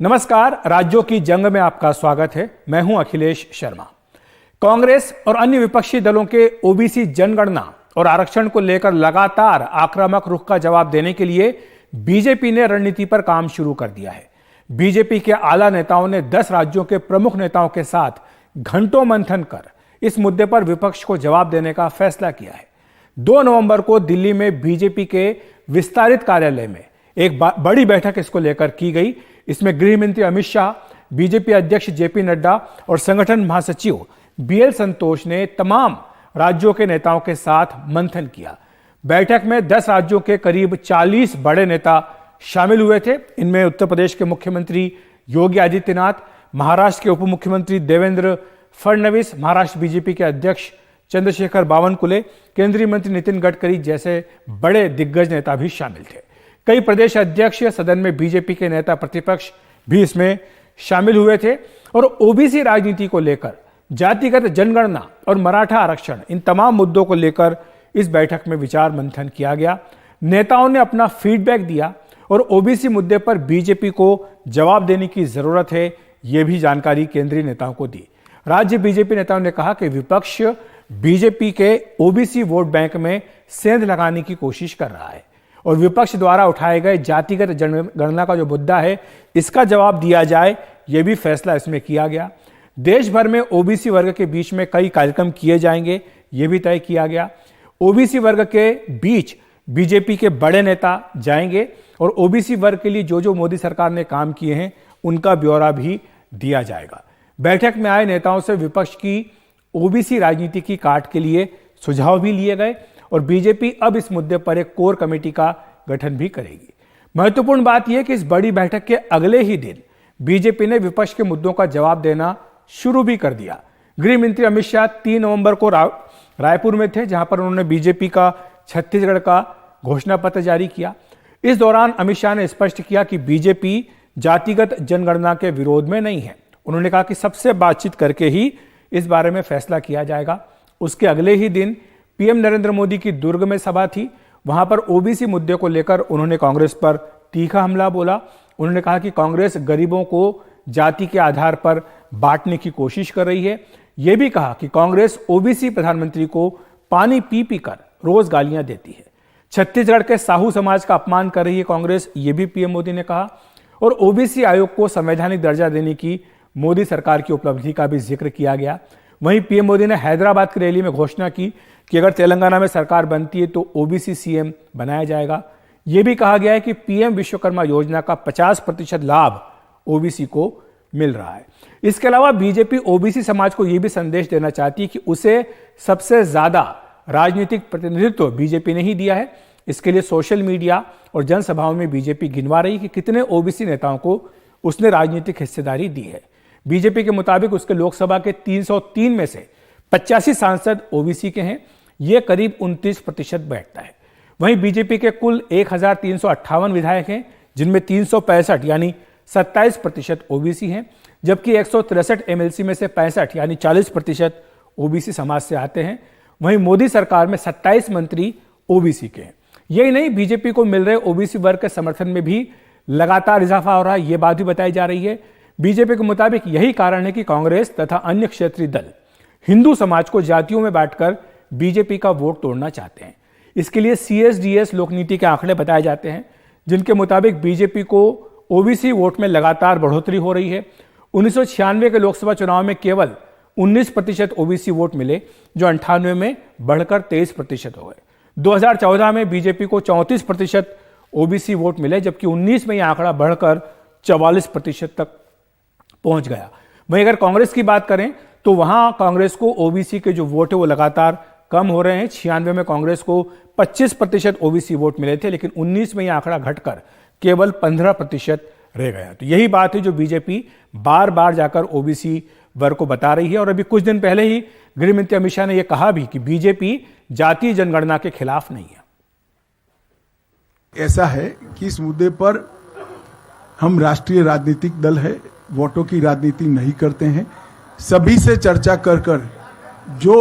नमस्कार, राज्यों की जंग में आपका स्वागत है। मैं हूं अखिलेश शर्मा। कांग्रेस और अन्य विपक्षी दलों के ओबीसी जनगणना और आरक्षण को लेकर लगातार आक्रामक रुख का जवाब देने के लिए बीजेपी ने रणनीति पर काम शुरू कर दिया है। बीजेपी के आला नेताओं ने 10 राज्यों के प्रमुख नेताओं के साथ घंटों मंथन कर इस मुद्दे पर विपक्ष को जवाब देने का फैसला किया है। 2 नवंबर को दिल्ली में बीजेपी के विस्तारित कार्यालय में एक बड़ी बैठक इसको लेकर की गई। इसमें गृह मंत्री अमित शाह, बीजेपी अध्यक्ष जेपी नड्डा और संगठन महासचिव बीएल संतोष ने तमाम राज्यों के नेताओं के साथ मंथन किया। बैठक में 10 राज्यों के करीब 40 बड़े नेता शामिल हुए थे। इनमें उत्तर प्रदेश के मुख्यमंत्री योगी आदित्यनाथ, महाराष्ट्र के उप मुख्यमंत्री देवेंद्र फडणवीस, महाराष्ट्र बीजेपी के अध्यक्ष चंद्रशेखर बावनकुले, केंद्रीय मंत्री नितिन गडकरी जैसे बड़े दिग्गज नेता भी शामिल थे। कई प्रदेश अध्यक्ष, सदन में बीजेपी के नेता प्रतिपक्ष भी इसमें शामिल हुए थे और ओबीसी राजनीति को लेकर, जातिगत जनगणना और मराठा आरक्षण, इन तमाम मुद्दों को लेकर इस बैठक में विचार मंथन किया गया। नेताओं ने अपना फीडबैक दिया और ओबीसी मुद्दे पर बीजेपी को जवाब देने की जरूरत है, यह भी जानकारी केंद्रीय नेताओं को दी। राज्य बीजेपी नेताओं ने कहा कि विपक्ष बीजेपी के ओबीसी वोट बैंक में सेंध लगाने की कोशिश कर रहा है और विपक्ष द्वारा उठाए गए जातिगत जनगणना का जो मुद्दा है, इसका जवाब दिया जाए, यह भी फैसला इसमें किया गया। देश भर में ओबीसी वर्ग के बीच में कई कार्यक्रम किए जाएंगे, यह भी तय किया गया। ओबीसी वर्ग के बीच बीजेपी के बड़े नेता जाएंगे और ओबीसी वर्ग के लिए जो जो मोदी सरकार ने काम किए हैं, उनका ब्यौरा भी दिया जाएगा। बैठक में आए नेताओं से विपक्ष की ओबीसी राजनीति की काट के लिए सुझाव भी लिए गए और बीजेपी अब इस मुद्दे पर एक कोर कमेटी का गठन भी करेगी। महत्वपूर्ण बात यह कि इस बड़ी बैठक के अगले ही दिन बीजेपी ने विपक्ष के मुद्दों का जवाब देना शुरू भी कर दिया। गृह मंत्री अमित शाह 3 नवंबर को रायपुर में थे, जहां पर उन्होंने बीजेपी का छत्तीसगढ़ का घोषणा पत्र जारी किया। इस दौरान अमित शाह ने स्पष्ट किया कि बीजेपी जातिगत जनगणना के विरोध में नहीं है। उन्होंने कहा कि सबसे बातचीत करके ही इस बारे में फैसला किया जाएगा। उसके अगले ही दिन पीएम नरेंद्र मोदी की दुर्ग में सभा थी। वहां पर ओबीसी मुद्दे को लेकर उन्होंने कांग्रेस पर तीखा हमला बोला। उन्होंने कहा कि कांग्रेस गरीबों को जाति के आधार पर बांटने की कोशिश कर रही है। यह भी कहा कि कांग्रेस ओबीसी प्रधानमंत्री को पानी पी पी कर रोज गालियां देती है। छत्तीसगढ़ के साहू समाज का अपमान कर रही है कांग्रेस, यह भी पीएम मोदी ने कहा। और ओबीसी आयोग को संवैधानिक दर्जा देने की मोदी सरकार की उपलब्धि का भी जिक्र किया गया। वहीं पीएम मोदी ने हैदराबाद की रैली में घोषणा की कि अगर तेलंगाना में सरकार बनती है तो ओबीसी सीएम बनाया जाएगा। यह भी कहा गया है कि पीएम विश्वकर्मा योजना का 50% लाभ ओबीसी को मिल रहा है। इसके अलावा बीजेपी ओबीसी समाज को यह भी संदेश देना चाहती है कि उसे सबसे ज्यादा राजनीतिक प्रतिनिधित्व बीजेपी ने ही दिया है। इसके लिए सोशल मीडिया और जनसभाओं में बीजेपी गिनवा रही कि कितने ओबीसी नेताओं को उसने राजनीतिक हिस्सेदारी दी है। बीजेपी के मुताबिक उसके लोकसभा के 303 में से 85 सांसद ओबीसी के हैं। यह करीब 29% बैठता है। वहीं बीजेपी के कुल 1358 विधायक हैं, जिनमें 365 यानी 27% ओबीसी हैं, जबकि 163 एमएलसी में से 65 यानी 40% ओबीसी समाज से आते हैं। वहीं मोदी सरकार में 27 मंत्री ओबीसी के हैं। यही नहीं, बीजेपी को मिल रहे ओबीसी वर्ग के समर्थन में भी लगातार इजाफा हो रहा है, यह बात भी बताई जा रही है। बीजेपी के मुताबिक यही कारण है कि कांग्रेस तथा अन्य क्षेत्रीय दल हिंदू समाज को जातियों में बांटकर बीजेपी का वोट तोड़ना चाहते हैं। इसके लिए सीएसडीएस लोकनीति के आंकड़े बताए जाते हैं, जिनके मुताबिक बीजेपी को ओबीसी वोट में लगातार बढ़ोतरी हो रही है। 1996 के लोकसभा चुनाव में केवल 19% ओबीसी वोट मिले, जो 98 में बढ़कर 23% हो गए। 2014 में बीजेपी को 34% ओबीसी वोट मिले, जबकि 19 में यह आंकड़ा बढ़कर 44% तक पहुंच गया। वहीं अगर कांग्रेस की बात करें तो वहां कांग्रेस को ओबीसी के जो वोट है वो लगातार कम हो रहे हैं। 96 में कांग्रेस को 25% ओबीसी वोट मिले थे, लेकिन 19 में यह आंकड़ा घटकर केवल 15% रह गया। तो यही बात है जो बीजेपी बार बार जाकर ओबीसी वर्ग को बता रही है। और अभी कुछ दिन पहले ही गृह मंत्री अमित शाह ने यह कहा भी कि बीजेपी जातीय जनगणना के खिलाफ नहीं है। ऐसा है कि इस मुद्दे पर हम राष्ट्रीय राजनीतिक दल है, वोटों की राजनीति नहीं करते हैं। सभी से चर्चा कर कर जो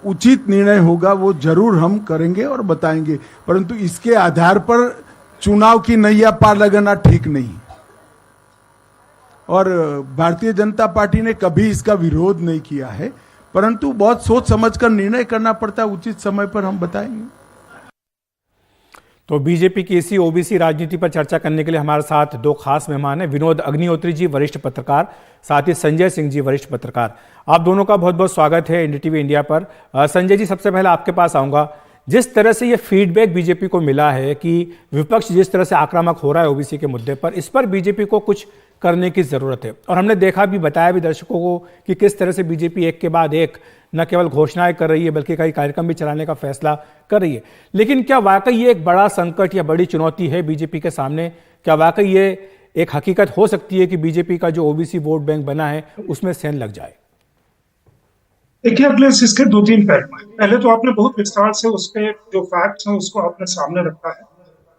उचित निर्णय होगा वो जरूर हम करेंगे और बताएंगे, परंतु इसके आधार पर चुनाव की नैया पार लगाना ठीक नहीं। और भारतीय जनता पार्टी ने कभी इसका विरोध नहीं किया है, परंतु बहुत सोच समझकर निर्णय करना पड़ता है, उचित समय पर हम बताएंगे। तो बीजेपी की इसी ओबीसी राजनीति पर चर्चा करने के लिए हमारे साथ दो खास मेहमान हैं, विनोद अग्निहोत्री जी वरिष्ठ पत्रकार, साथ ही संजय सिंह जी वरिष्ठ पत्रकार। आप दोनों का बहुत बहुत स्वागत है एनडीटीवी इंडिया पर। संजय जी, सबसे पहले आपके पास आऊंगा। जिस तरह से ये फीडबैक बीजेपी को मिला है कि विपक्ष जिस तरह से आक्रामक हो रहा है ओबीसी के मुद्दे पर, इस पर बीजेपी को कुछ करने की जरूरत है। और हमने देखा भी, बताया भी दर्शकों को कि किस तरह से बीजेपी एक के बाद एक न केवल घोषणाएं कर रही है बल्कि कई कार्यक्रम भी चलाने का फैसला कर रही है। लेकिन क्या वाकई ये एक बड़ा संकट या बड़ी चुनौती है बीजेपी के सामने? क्या वाकई ये एक हकीकत हो सकती है कि बीजेपी का जो ओबीसी वोट बैंक बना है उसमें सेंध लग जाए? देखिए अखिलेश, इसके दो तीन पहलू हैं। पहले तो आपने बहुत विस्तार से उसके जो फैक्ट्स हैं उसको आपने सामने रखा है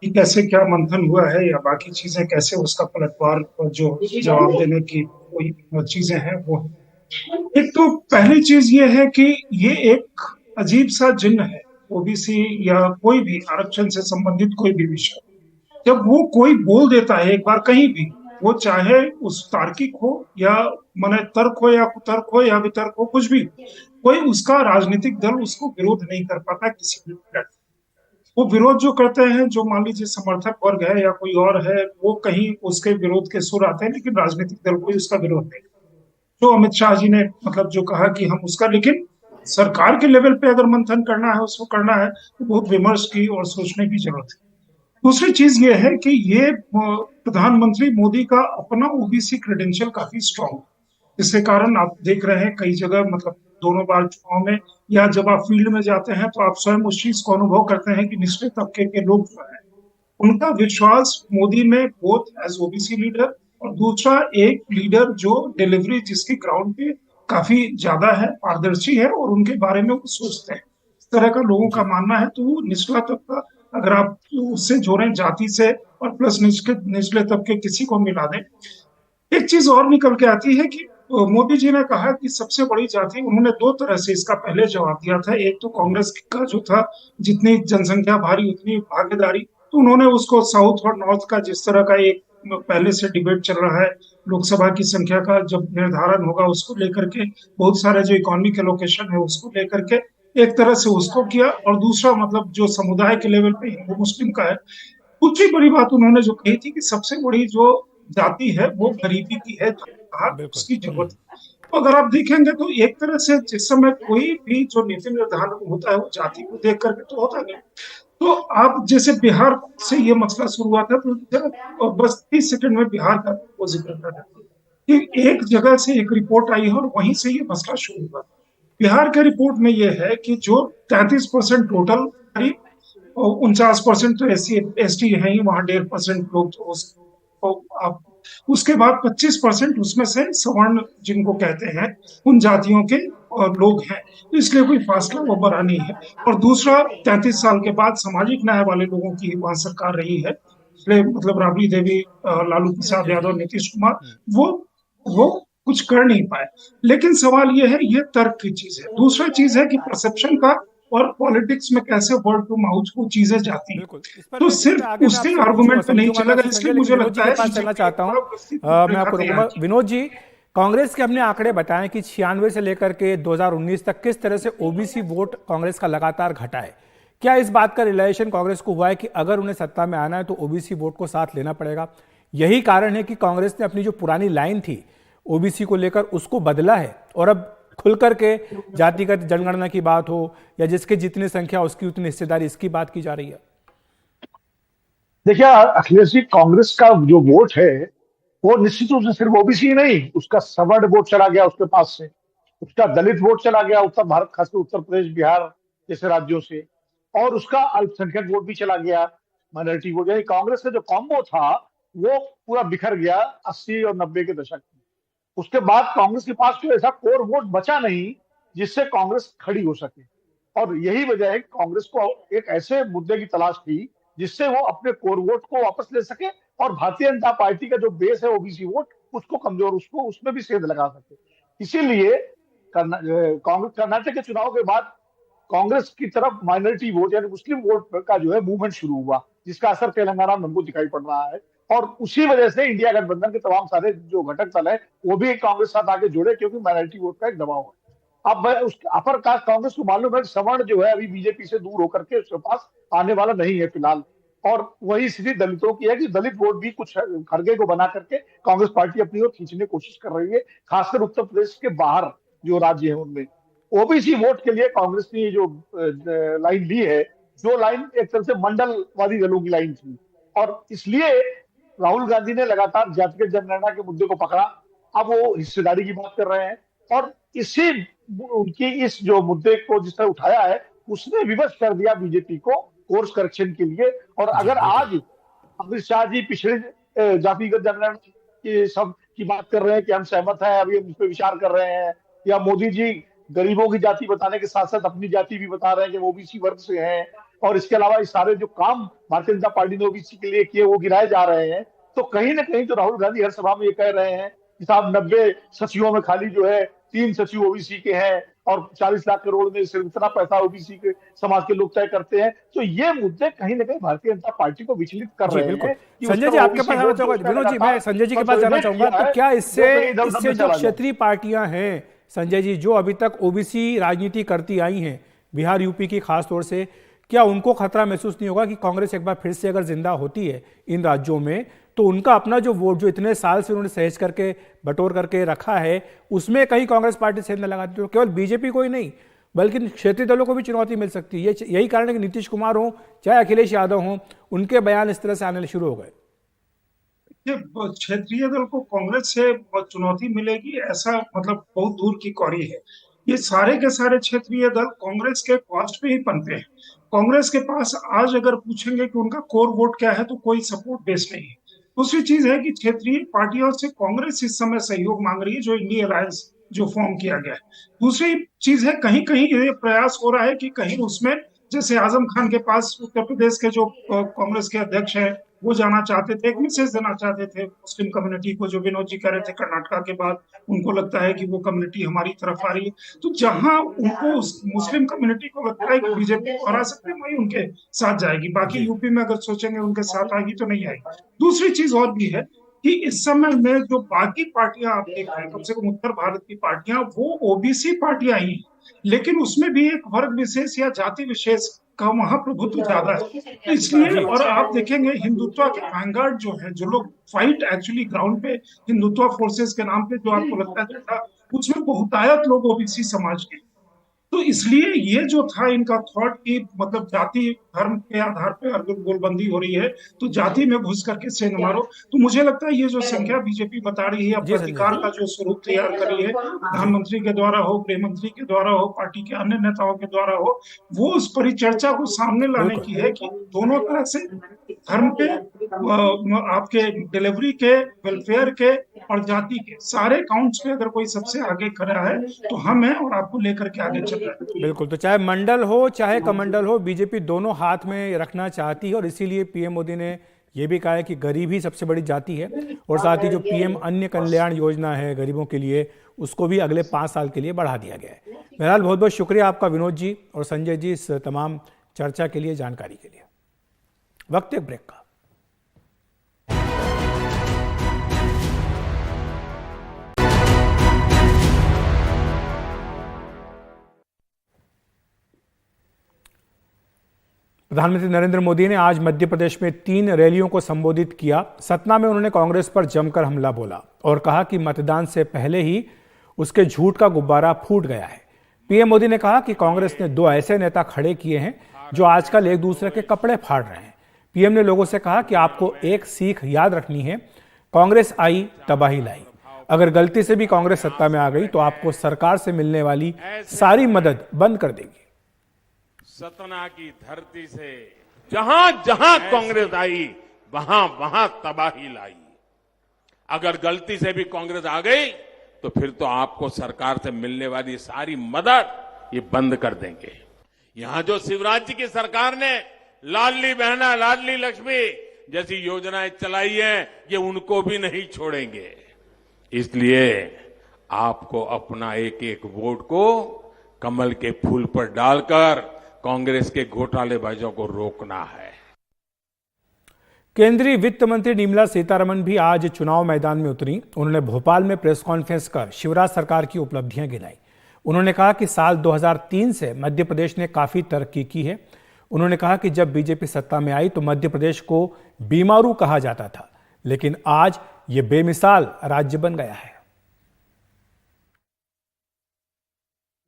कि कैसे क्या मंथन हुआ है या बाकी चीजें कैसे उसका पलटवार और जो जवाब देने की कोई चीजें हैं वो है। एक तो पहली चीज ये है कि ये एक अजीब सा जिन्न है, ओबीसी या कोई भी आरक्षण से संबंधित कोई भी विषय। जब वो कोई बोल देता है एक बार कहीं भी, वो चाहे उस तार्किक हो या माने तर्क हो या कुतर्क हो या वितर्क हो, कुछ भी, कोई उसका राजनीतिक दल उसको विरोध नहीं कर पाता किसी भी प्लेटफॉर्म। वो विरोध जो करते हैं, जो मान लीजिए समर्थक वर्ग है या कोई और है, वो कहीं उसके विरोध के सुर आते हैं, लेकिन राजनीतिक दल कोई उसका विरोध नहीं। जो अमित शाह जी ने मतलब जो कहा कि हम उसका, लेकिन सरकार के लेवल पे अगर मंथन करना है, उसको करना है तो बहुत विमर्श की और सोचने की जरूरत है। दूसरी चीज ये है कि ये प्रधानमंत्री मोदी का अपना ओबीसी क्रेडेंशियल काफी स्ट्रांग है, जिसके कारण आप देख रहे हैं कई जगह, मतलब दोनों बार चुनाव में या जब आप फील्ड में जाते हैं तो आप स्वयं उस चीज को अनुभव करते हैं कि निचले तबके के लोग जो है उनका विश्वास मोदी में, बोथ एज ओबीसी लीडर और दूसरा एक लीडर जो डिलीवरी जिसकी ग्राउंड पे काफी ज्यादा है, पारदर्शी है और उनके बारे में वो सोचते हैं, इस तरह का लोगों का मानना है। तो वो निचला तबका अगर आप उससे जोड़ें जाति से और प्लस निचले तबके किसी को मिला दें, एक चीज और निकल के आती है कि मोदी जी ने कहा कि सबसे बड़ी जाति, उन्होंने दो तरह से इसका पहले जवाब दिया था। एक तो कांग्रेस का जो था, जितनी जनसंख्या भारी उतनी भागीदारी, तो उन्होंने उसको साउथ और नॉर्थ का जिस तरह का एक पहले से डिबेट चल रहा है, लोकसभा की संख्या का जब निर्धारण होगा उसको लेकर के, बहुत सारे जो इकोनॉमिक एलोकेशन है उसको लेकर के एक तरह से उसको किया, और दूसरा मतलब जो समुदाय के लेवल पे हिंदू मुस्लिम का है। दूसरी बड़ी बात उन्होंने जो कही थी कि सबसे बड़ी जो जाति है वो गरीबी की है, कहा उसकी जरूरत है। तो अगर आप देखेंगे तो एक तरह से जिस समय कोई भी जो नीति निर्धारण होता है वो जाति को देख करके तो होता नहीं। तो आप जैसे बिहार से ये मसला शुरू हुआ था, तो बस 30 सेकंड में बिहार का वो जिक्र कर रहे थे कि एक जगह से एक रिपोर्ट आई है और वहीं से ये मसला शुरू हुआ। बिहार के रिपोर्ट में ये है कि जो 33% टोटल, करीब 49% तो एस टी है ही, वहां 1.5% लोग तो आप, उसके बाद 25% उसमें से सवर्ण जिनको कहते हैं उन जातियों के लोग हैं, तो इसलिए कोई फासला वो बड़ा नहीं है। और दूसरा, 33 साल के बाद सामाजिक न्याय वाले लोगों की वहां सरकार रही है, इसलिए मतलब राबड़ी देवी, लालू प्रसाद यादव, नीतीश कुमार, वो कुछ कर नहीं पाए। लेकिन सवाल ये है, ये तर्क की चीज है। दूसरा चीज है कि परसेप्शन का और पॉलिटिक्स में कैसे वर्ड टू माउथ वो चीजें जाती हैं, तो सिर्फ उसके आर्गुमेंट पे नहीं चलेगा। इसलिए मुझे लगता है पास चलना चाहता हूं, मैं आपको रोकूंगा। विनोद जी, कांग्रेस के अपने आंकड़े बताएं कि 96 से लेकर के 2019 तक किस तरह से ओबीसी वोट कांग्रेस का लगातार घटा है। क्या इस बात का रियलाइजेशन कांग्रेस को हुआ है कि अगर उन्हें सत्ता में आना है तो ओबीसी वोट को साथ लेना पड़ेगा? यही कारण है कि कांग्रेस ने अपनी जो पुरानी लाइन थी ओबीसी को लेकर उसको बदला है और अब खुल करके जातिगत जनगणना की बात हो या जिसके जितनी संख्या उसकी उतनी हिस्सेदारी, इसकी बात की जा रही है? देखिए अखिलेश जी, कांग्रेस का जो वोट है वो निश्चित रूप से सिर्फ ओबीसी नहीं, उसका सवर्ण वोट चला गया उसके पास से, उसका दलित वोट चला गया उत्तर भारत, खासकर उत्तर प्रदेश, बिहार जैसे राज्यों से, और उसका अल्पसंख्यक वोट भी चला गया, माइनॉरिटी वोट। यानी कांग्रेस का जो कॉम्बो था वो पूरा बिखर गया 80 और 90 के दशक में। उसके बाद कांग्रेस के पास कोई ऐसा कोर वोट बचा नहीं जिससे कांग्रेस खड़ी हो सके, और यही वजह है कि कांग्रेस को एक ऐसे मुद्दे की तलाश थी जिससे वो अपने कोर वोट को वापस ले सके और भारतीय जनता पार्टी का जो बेस है ओबीसी वोट उसको कमजोर, उसको उसमें भी सेंध लगा सके। इसीलिए कांग्रेस कर्नाटक के चुनाव के बाद कांग्रेस की तरफ माइनॉरिटी वोट यानी मुस्लिम वोट का जो है मूवमेंट शुरू हुआ, जिसका असर तेलंगाना में हमको दिखाई पड़ रहा है। और उसी वजह से इंडिया गठबंधन के तमाम सारे जो घटक दल है वो भी कांग्रेस के साथ आगे जुड़े, क्योंकि माइनॉरिटी वोट का एक दबाव है। अब उस अपर कास्ट कांग्रेस को मालूम है कि सवर्ण जो है अभी बीजेपी से दूर होकर के उसके पास आने वाला नहीं है फिलहाल, और वही स्थिति दलितों की है कि दलित वोट भी कुछ खड़गे को बना करके कांग्रेस पार्टी अपनी ओर खींचने की कोशिश कर रही है, खासकर उत्तर प्रदेश के बाहर जो राज्य है उनमें। ओबीसी वोट के लिए कांग्रेस ने ये जो लाइन ली है, जो लाइन एक तरह से मंडलवादी दलों की लाइन थी, और इसलिए राहुल गांधी ने लगातार जातिगत जनगणना के मुद्दे को पकड़ा। अब वो हिस्सेदारी की बात कर रहे हैं, और इसी उनकी इस जो मुद्दे को जिसने उठाया है उसने विवश कर दिया बीजेपी को कोर्स करेक्शन के लिए। और अगर आज अमित शाह जी पिछड़े जातिगत जनगणना की सब की बात कर रहे हैं कि हम सहमत हैं, अभी हम इस पर विचार कर रहे हैं, या मोदी जी गरीबों की जाति बताने के साथ साथ अपनी जाति भी बता रहे हैं कि वो ओबीसी वर्ग से हैं, और इसके अलावा इस सारे जो काम भारतीय जनता पार्टी ने ओबीसी के लिए किए वो गिराए जा रहे हैं, तो कहीं ना कहीं तो राहुल गांधी हर सभा में ये कह रहे हैं कि साहब 90 सचिवों में खाली जो है 3 सचिव ओबीसी के हैं, और 40 लाख करोड़ में सिर्फ इतना पैसा ओबीसी के समाज के लोग तय करते हैं। तो ये मुद्दे कहीं ना कहीं भारतीय जनता पार्टी को विचलित कर रहे हैं। संजय जी आपके पास आना चाहूंगा, विनोद जी मैं संजय जी के पास जाना चाहूंगा, तो क्या इससे जो क्षेत्रीय पार्टियां हैं संजय जी, जो अभी तक ओबीसी राजनीति करती आई हैं बिहार यूपी की खास तौर से, क्या उनको खतरा महसूस नहीं होगा कि कांग्रेस एक बार फिर से अगर जिंदा होती है इन राज्यों में, तो उनका अपना जो वोट जो इतने साल से उन्होंने सहेज करके बटोर करके रखा है उसमें कहीं कांग्रेस पार्टी से न लगाती, तो केवल बीजेपी को ही नहीं बल्कि क्षेत्रीय दलों को भी चुनौती मिल सकती है। यही कारण है कि नीतीश कुमार हो चाहे अखिलेश यादव हो, उनके बयान इस तरह से आने शुरू हो गए। ये क्षेत्रीय दल को कांग्रेस से चुनौती मिलेगी ऐसा मतलब बहुत दूर की कौड़ी है। ये सारे के सारे क्षेत्रीय दल कांग्रेस के कॉस्ट पे ही बनते हैं। कांग्रेस के पास आज अगर पूछेंगे कि उनका कोर वोट क्या है तो कोई सपोर्ट बेस नहीं है। दूसरी चीज है कि क्षेत्रीय पार्टियों से कांग्रेस इस समय सहयोग मांग रही है, जो इंडिया अलायंस जो फॉर्म किया गया है। दूसरी चीज है कहीं कहीं ये प्रयास हो रहा है कि कहीं उसमें जैसे आजम खान के पास उत्तर प्रदेश के जो कांग्रेस के अध्यक्ष हैं वो जाना चाहते थे, एक मैसेज देना चाहते थे मुस्लिम कम्युनिटी को, जो विनोद जी कह रहे थे कर्नाटका के बाद उनको लगता है कि वो कम्युनिटी हमारी तरफ आ रही है। तो जहां उनको मुस्लिम कम्युनिटी को लगता है कि बीजेपी को हरा सकते हैं वही उनके साथ जाएगी, बाकी यूपी में अगर सोचेंगे उनके साथ आएगी तो नहीं आएगी। दूसरी चीज और भी है कि इस समय में जो बाकी पार्टियां आप देख रहे हैं, कम से कम उत्तर भारत की पार्टियां, वो ओबीसी पार्टियां ही हैं, लेकिन उसमें भी एक वर्ग विशेष या जाति विशेष का वहां प्रभुत्व ज्यादा है। इसलिए और आप देखेंगे हिंदुत्व के वैनगार्ड जो है, जो लोग फाइट एक्चुअली ग्राउंड पे हिंदुत्व फोर्सेस के नाम पे जो आपको लगता है उसमें बहुतायत लोग ओबीसी समाज के। तो इसलिए ये जो था इनका थॉट की मतलब जाति धर्म के आधार पर अगर गोलबंदी हो रही है तो जाति में घुस करके से न मारो। तो मुझे लगता है ये जो संख्या बीजेपी बता रही है, प्रतिकार का जो स्वरूप तैयार कर रही है, प्रधानमंत्री के द्वारा हो, गृह मंत्री के द्वारा हो, पार्टी के अन्य नेताओं के द्वारा हो, वो उस परिचर्चा को सामने लाने की है कि दोनों तरह से धर्म के, आपके डिलीवरी के, वेलफेयर के और जाति के सारे काउंट्स पे अगर कोई सबसे आगे खड़ा है तो हम हैं और आपको लेकर के आगे चल रहे हैं। बिल्कुल, तो चाहे मंडल हो चाहे कमंडल हो, बीजेपी दोनों हाथ में रखना चाहती है, और इसीलिए पीएम मोदी ने यह भी कहा है कि गरीब ही सबसे बड़ी जाति है, और साथ ही जो पीएम अन्य कल्याण योजना है गरीबों के लिए उसको भी अगले 5 साल के लिए बढ़ा दिया गया है। बहरहाल बहुत बहुत शुक्रिया आपका विनोद जी और संजय जी इस तमाम चर्चा के लिए, जानकारी के लिए। वक्त एक ब्रेक का। प्रधानमंत्री नरेंद्र मोदी ने आज मध्य प्रदेश में 3 रैलियों को संबोधित किया। सतना में उन्होंने कांग्रेस पर जमकर हमला बोला और कहा कि मतदान से पहले ही उसके झूठ का गुब्बारा फूट गया है। पीएम मोदी ने कहा कि कांग्रेस ने 2 ऐसे नेता खड़े किए हैं जो आजकल एक दूसरे के कपड़े फाड़ रहे हैं। पीएम ने लोगों से कहा कि आपको एक सीख याद रखनी है, कांग्रेस आई तबाही लाई। अगर गलती से भी कांग्रेस सत्ता में आ गई तो आपको सरकार से मिलने वाली सारी मदद बंद कर देगी। सतना की धरती से जहां जहां कांग्रेस आई वहां वहां तबाही लाई। अगर गलती से भी कांग्रेस आ गई तो फिर तो आपको सरकार से मिलने वाली सारी मदद ये बंद कर देंगे। यहां जो शिवराज जी की सरकार ने लाडली बहना, लाडली लक्ष्मी जैसी योजनाएं चलाई हैं, ये उनको भी नहीं छोड़ेंगे। इसलिए आपको अपना एक एक वोट को कमल के फूल पर डालकर कांग्रेस के घोटालेबाजों को रोकना है। केंद्रीय वित्त मंत्री निर्मला सीतारमण भी आज चुनाव मैदान में उतरी। उन्होंने भोपाल में प्रेस कॉन्फ्रेंस कर शिवराज सरकार की उपलब्धियां गिनाई। उन्होंने कहा कि साल 2003 से मध्य प्रदेश ने काफी तरक्की की है। उन्होंने कहा कि जब बीजेपी सत्ता में आई तो मध्य प्रदेश को बीमारू कहा जाता था, लेकिन आज ये बेमिसाल राज्य बन गया है।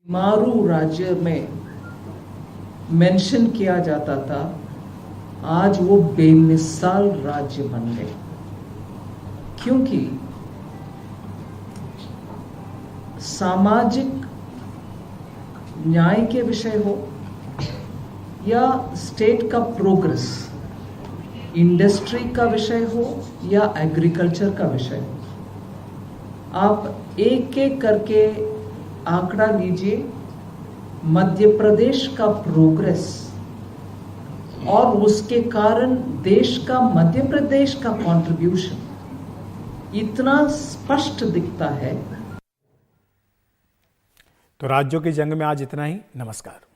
बीमारू राज्य में मेंशन किया जाता था, आज वो बेमिसाल राज्य बन गए, क्योंकि सामाजिक न्याय के विषय हो या स्टेट का प्रोग्रेस, इंडस्ट्री का विषय हो या एग्रीकल्चर का विषय हो, आप एक एक करके आंकड़ा लीजिए। मध्य प्रदेश का प्रोग्रेस और उसके कारण देश का, मध्य प्रदेश का कंट्रीब्यूशन इतना स्पष्ट दिखता है। तो राज्यों की जंग में आज इतना ही। नमस्कार।